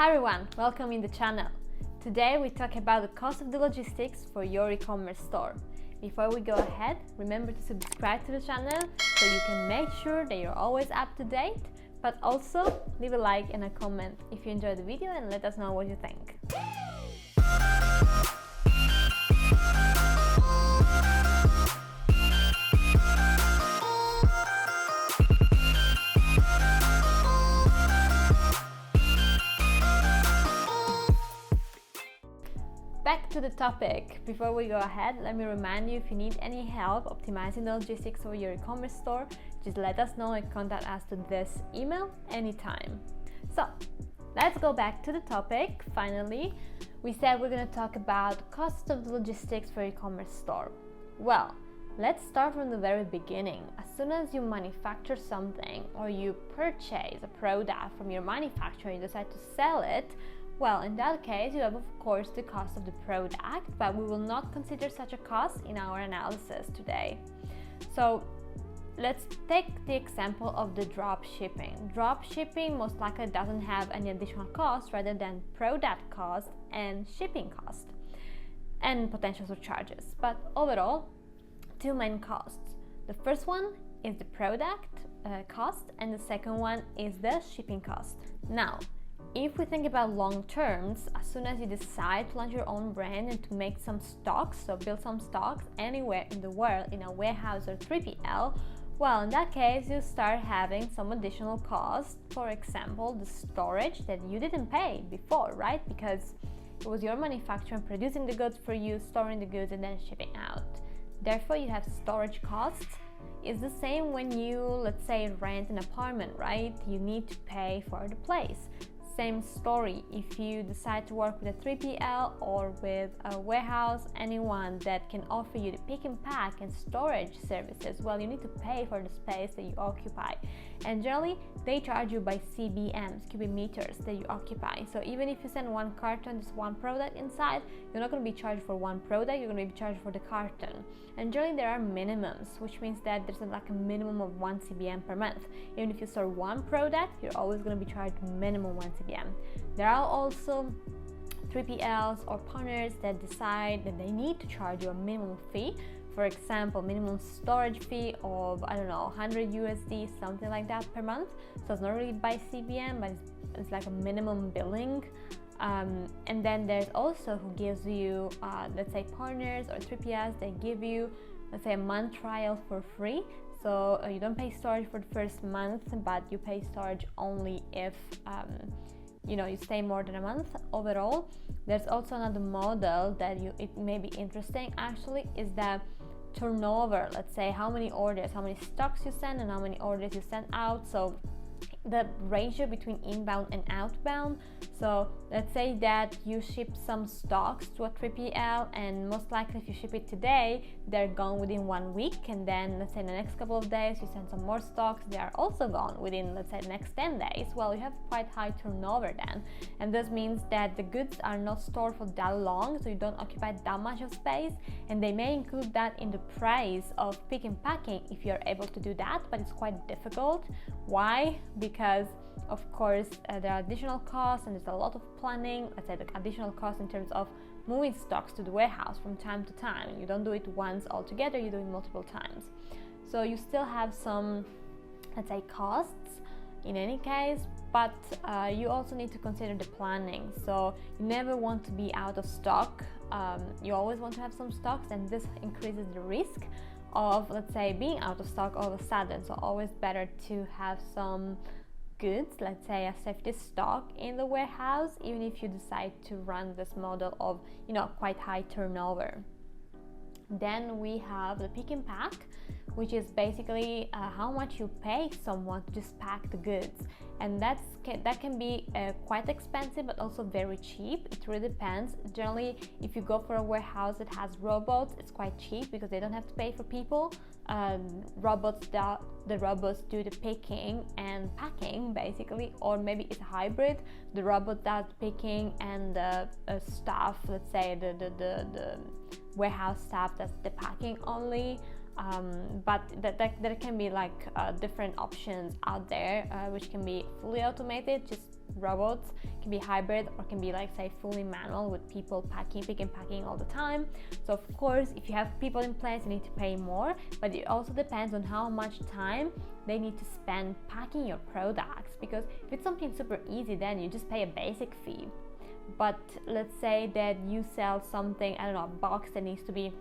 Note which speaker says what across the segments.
Speaker 1: Hi everyone, welcome in the channel. Today we talk about the cost of the logistics for your e-commerce store. Before we go ahead, remember to subscribe to the channel so you can make sure that you're always up to date, but also leave a like and a comment if you enjoyed the video and let us know what you think. Back to the topic. Before we go ahead, let me remind you, if you need any help optimizing the logistics for your e-commerce store, just let us know and contact us to this email anytime. So let's go back to the topic. Finally, we said we're going to talk about the cost of the logistics for e-commerce store. Well, let's start from the very beginning. As soon as you manufacture something or you purchase a product from your manufacturer and you decide to sell it, well, in that case, you have, of course, the cost of the product, but we will not consider such a cost in our analysis today. So let's take the example of the drop shipping. Drop shipping most likely doesn't have any additional cost rather than product cost and shipping cost and potential surcharges. But overall, two main costs. The first one is the product cost and the second one is the shipping cost. Now, if we think about long terms, as soon as you decide to launch your own brand and to make some stocks, so build some stocks anywhere in the world in a warehouse or 3PL, well, in that case, you start having some additional costs. For example, the storage that you didn't pay before, right? Because it was your manufacturer producing the goods for you, storing the goods, and then shipping out. Therefore, you have storage costs. It's the same when you, let's say, rent an apartment, right? You need to pay for the place. Same story if you decide to work with a 3PL or with a warehouse, anyone that can offer you the pick and pack and storage services, well, you need to pay for the space that you occupy. And generally, they charge you by CBMs, cubic meters that you occupy. So even if you send one carton, just one product inside, you're not going to be charged for one product, you're going to be charged for the carton. And generally, there are minimums, which means that there's like a minimum of 1 CBM per month. Even if you store one product, you're always going to be charged minimum 1 CBM. There are also 3PLs or partners that decide that they need to charge you a minimum fee. For example, minimum storage fee of, 100 USD, something like that per month. So it's not really by CBM, but it's like a minimum billing. And then there's also who gives you, let's say partners or 3PLs, they give you, let's say, a month trial for free. So you don't pay storage for the first month, but you pay storage only if you stay more than a month overall. There's also another model that it may be interesting actually, is that turnover. Let's say how many orders, how many stocks you send and how many orders you send out. So the ratio between inbound and outbound. So let's say that you ship some stocks to a 3PL, and most likely if you ship it today, they're gone within 1 week, and then let's say in the next couple of days you send some more stocks, they are also gone within, let's say, the next 10 days. Well, you have quite high turnover then, and this means that the goods are not stored for that long, so you don't occupy that much of space, and they may include that in the price of pick and packing if you're able to do that, but it's quite difficult. Why? Because of course there are additional costs and there's a lot of planning. Let's say the additional costs in terms of moving stocks to the warehouse from time to time. You don't do it once altogether, you do it multiple times. So you still have some, let's say, costs in any case, but you also need to consider the planning. So you never want to be out of stock. You always want to have some stocks, and this increases the risk of, let's say, being out of stock all of a sudden. So always better to have some goods, let's say a safety stock in the warehouse, even if you decide to run this model of quite high turnover. Then we have the pick and pack, which is basically how much you pay someone to just pack the goods, and that can be quite expensive but also very cheap. It really depends. Generally, if you go for a warehouse that has robots, it's quite cheap because they don't have to pay for people. The robots do the picking and packing basically, or maybe it's a hybrid. The robot does the picking and the staff, let's say the warehouse staff does the packing only. But there can be like different options out there, which can be fully automated, just robots, can be hybrid, or can be like say fully manual with people picking and packing all the time. So of course, if you have people in place, you need to pay more, but it also depends on how much time they need to spend packing your products, because if it's something super easy, then you just pay a basic fee. But let's say that you sell something, I don't know, a box that needs to be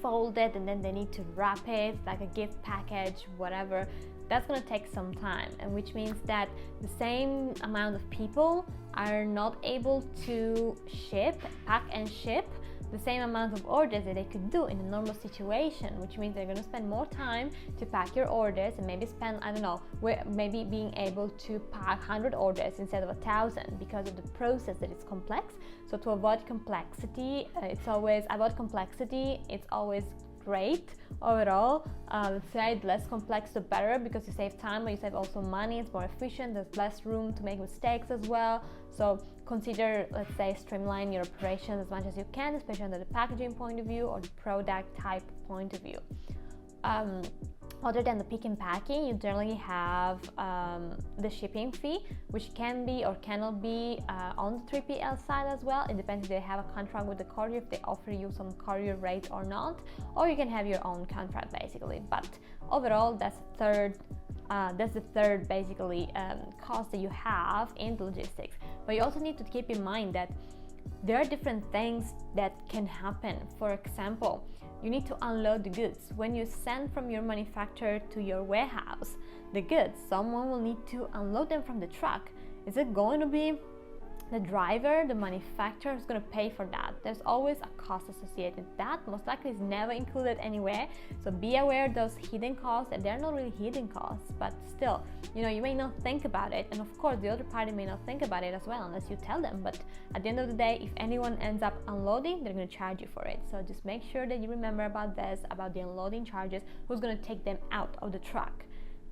Speaker 1: folded and then they need to wrap it like a gift package, whatever. That's going to take some time, and which means that the same amount of people are not able to pack and ship the same amount of orders that they could do in a normal situation, which means they're going to spend more time to pack your orders and maybe spend, I don't know, maybe being able to pack 100 orders instead of 1,000 because of the process that it's complex. So to avoid complexity, it's always great overall. Let's say less complex the better, because you save time, but you save also money. It's more efficient, there's less room to make mistakes as well. So consider, let's say, streamline your operations as much as you can, especially under the packaging point of view or the product type point of view. Other than the pick and packing, you generally have the shipping fee, which can be or cannot be on the 3PL side as well. It depends if they have a contract with the courier, if they offer you some courier rate or not, or you can have your own contract basically. But overall, that's the third basically cost that you have in logistics. But you also need to keep in mind that there are different things that can happen. For example, you need to unload the goods. When you send from your manufacturer to your warehouse the goods, someone will need to unload them from the truck. Is it going to be the driver, the manufacturer, who's going to pay for that? There's always a cost associated with that. Most likely is never included anywhere. So be aware of those hidden costs, and they're not really hidden costs, but still, you may not think about it. And of course, the other party may not think about it as well unless you tell them. But at the end of the day, if anyone ends up unloading, they're going to charge you for it. So just make sure that you remember about this, about the unloading charges, who's going to take them out of the truck.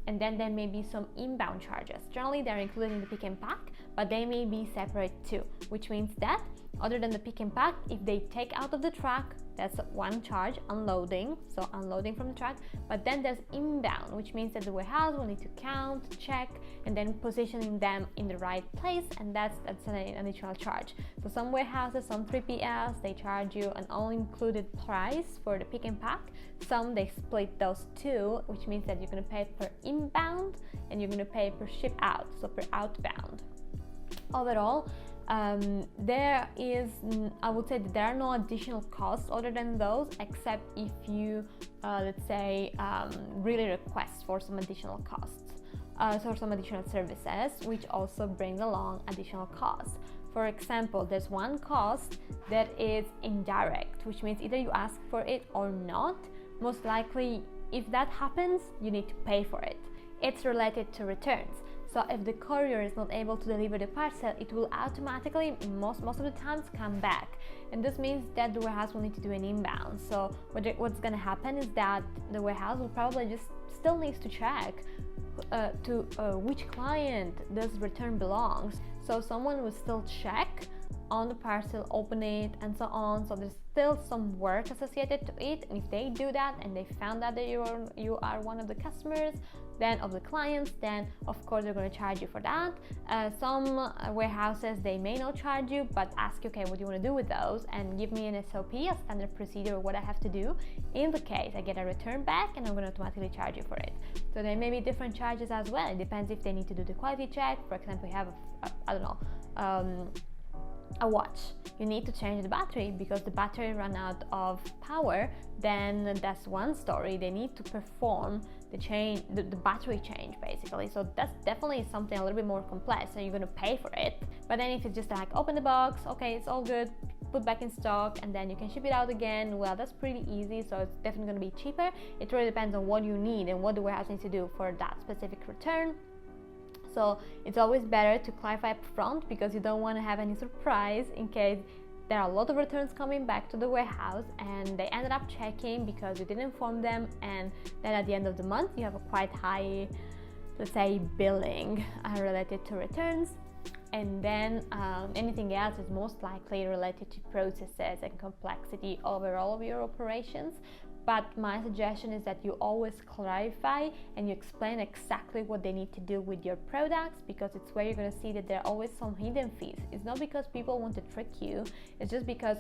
Speaker 1: And then there may be some inbound charges. Generally, they're included in the pick and pack, but they may be separate too, which means that other than the pick and pack, if they take out of the truck, that's one charge, unloading, so unloading from the truck. But then there's inbound, which means that the warehouse will need to count, check, and then positioning them in the right place, and that's an additional charge. So some warehouses, some 3PLs, they charge you an all-included price for the pick and pack. Some they split those two, which means that you're going to pay per inbound and you're going to pay per ship out, so per outbound. Overall, there is, I would say that there are no additional costs other than those, except if you let's say really request for some additional costs, so some additional services, which also bring along additional costs. For example, there's one cost that is indirect, which means either you ask for it or not. Most likely, if that happens, you need to pay for it. It's related to returns. So if the courier is not able to deliver the parcel, it will automatically, most of the times, come back. And this means that the warehouse will need to do an inbound. So what's going to happen is that the warehouse will probably just still needs to check to which client this return belongs. So someone will still check on the parcel, open it, and so on. So there's still some work associated to it, and if they do that and they found out that you are one of the customers, then of the clients, then of course they're going to charge you for that. Some warehouses, they may not charge you, but ask you, okay, what do you want to do with those, and give me an SOP, a standard procedure, what I have to do in the case I get a return back, and I'm going to automatically charge you for it. So there may be different charges as well. It depends if they need to do the quality check. For example, you have a watch, you need to change the battery because the battery ran out of power, then that's one story. They need to perform the battery change basically. So that's definitely something a little bit more complex, so you're going to pay for it. But then if it's just like open the box, okay, it's all good, put back in stock, and then you can ship it out again, well, that's pretty easy. So it's definitely going to be cheaper. It really depends on what you need and what the warehouse needs to do for that specific return. So it's always better to clarify up front, because you don't want to have any surprise in case there are a lot of returns coming back to the warehouse and they ended up checking because you didn't inform them, and then at the end of the month you have a quite high, let's say, billing related to returns. And then anything else is most likely related to processes and complexity overall of your operations. But my suggestion is that you always clarify and you explain exactly what they need to do with your products, because it's where you're going to see that there are always some hidden fees. It's not because people want to trick you, it's just because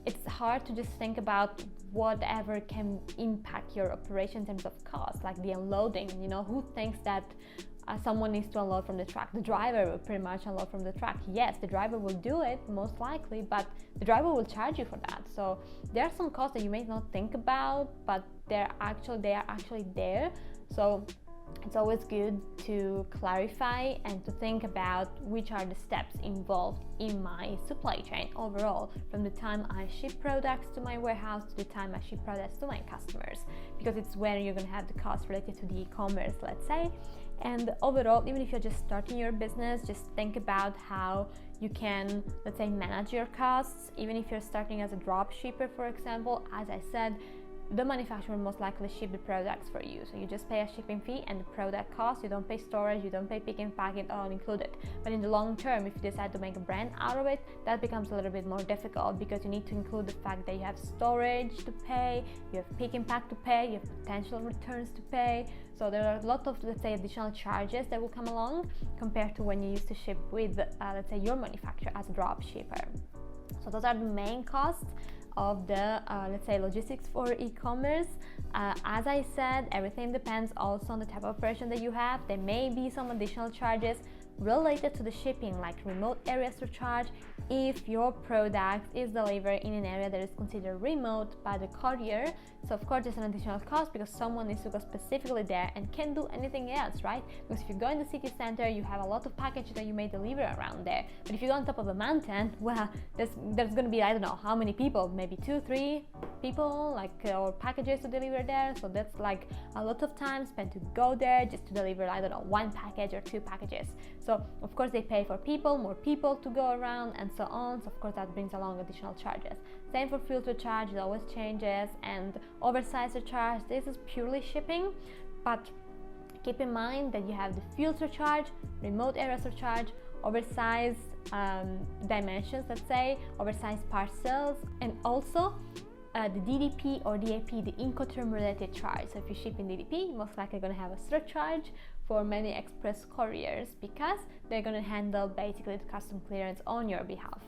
Speaker 1: it's hard to just think about whatever can impact your operation in terms of cost, like the unloading. You know, who thinks that someone needs to unload from the truck? The driver will pretty much unload from the truck. Yes, the driver will do it most likely, but the driver will charge you for that. So there are some costs that you may not think about, but they are actually there. So it's always good to clarify and to think about which are the steps involved in my supply chain overall, from the time I ship products to my warehouse to the time I ship products to my customers, because it's where you're going to have the costs related to the e-commerce, let's say. And overall, even if you're just starting your business, just think about how you can, let's say, manage your costs. Even if you're starting as a drop shipper, for example, as I said, the manufacturer most likely ship the products for you, so you just pay a shipping fee and the product cost. You don't pay storage, you don't pay pick and pack, it all included. But in the long term, if you decide to make a brand out of it, that becomes a little bit more difficult, because you need to include the fact that you have storage to pay, you have pick and pack to pay, you have potential returns to pay. So there are a lot of, let's say, additional charges that will come along compared to when you used to ship with, let's say, your manufacturer as a drop shipper. So those are the main costs of the let's say logistics for e-commerce. As I said, everything depends also on the type of operation that you have. There may be some additional charges related to the shipping, like remote area surcharge, if your product is delivered in an area that is considered remote by the courier. So of course there's an additional cost, because someone needs to go specifically there and can't do anything else, right? Because if you go in the city center, you have a lot of packages that you may deliver around there. But if you go on top of a mountain, well, there's going to be, I don't know how many people, maybe 2-3 people, like or packages to deliver there. So that's like a lot of time spent to go there just to deliver, I don't know, 1 package or 2 packages. So of course they pay for people, more people to go around, and so on. So of course that brings along additional charges. Same for fuel surcharge, it always changes, and oversized surcharge. This is purely shipping, but keep in mind that you have the fuel surcharge, remote area surcharge, oversized dimensions, let's say, oversized parcels, and also the DDP or DAP, the Incoterm related charge. So if you ship in DDP, you're most likely going to have a surcharge for many express couriers, because they're going to handle basically the custom clearance on your behalf.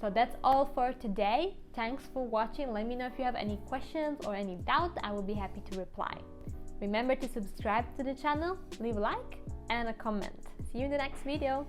Speaker 1: So that's all for today. Thanks for watching. Let me know if you have any questions or any doubt. I will be happy to reply. Remember to subscribe to the channel, leave a like and a comment. See you in the next video.